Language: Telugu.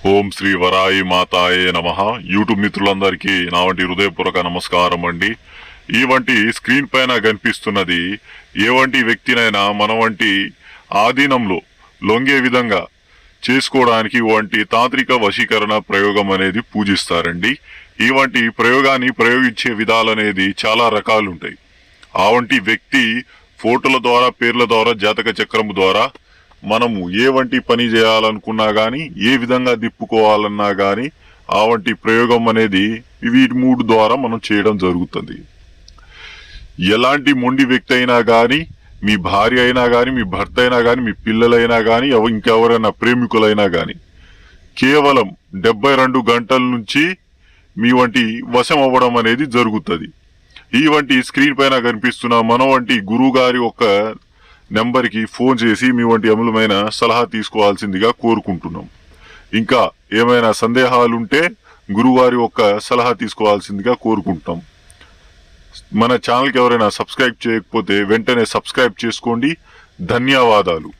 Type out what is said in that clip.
ఓం శ్రీ వరాయి మాతాయే నమః. యూట్యూబ్ మిత్రులందరికీ నా వంటి హృదయపూర్వక నమస్కారం అండి. ఈ వంటి స్క్రీన్ పైన కనిపిస్తున్నది ఏ వంటి వ్యక్తినైనా మన వంటి ఆధీనంలో లొంగే విధంగా చేసుకోవడానికి వంటి తాంత్రిక వశీకరణ ప్రయోగం అనేది పూజిస్తారండి. ఈ వంటి ప్రయోగాన్ని ప్రయోగించే విధాలనేది చాలా రకాలుంటాయి. ఆ వంటి వ్యక్తి ఫోటోల ద్వారా, పేర్ల ద్వారా, జాతక చక్రము ద్వారా మనము ఏ వంటి పని చేయాలనుకున్నా గాని, ఏ విధంగా దిప్పుకోవాలన్నా గాని ఆ వంటి ప్రయోగం అనేది వీటి 3 ద్వారా మనం చేయడం జరుగుతుంది. ఎలాంటి మొండి వ్యక్తి అయినా గాని, మీ భార్య అయినా గాని, మీ భర్త అయినా గాని, మీ పిల్లలైనా గాని, ఇంకెవరైనా ప్రేమికులైనా గాని కేవలం 72 గంటల నుంచి మీ వంటి వశం అవ్వడం అనేది జరుగుతుంది. ఈ వంటి స్క్రీన్ పైన కనిపిస్తున్న మన వంటి గురువు గారి ఒక నెంబర్కి ఫోన్ చేసి మీ వంటి అమూల్యమైన సలహా తీసుకోవాల్సిందిగా కోరుకుంటున్నాం. ఇంకా ఏమైనా సందేహాలుంటే గురువారి యొక్క సలహా తీసుకోవాల్సిందిగా కోరుకుంటాం. మన ఛానల్కి ఎవరైనా సబ్స్క్రైబ్ చేయకపోతే వెంటనే సబ్స్క్రైబ్ చేసుకోండి. ధన్యవాదాలు.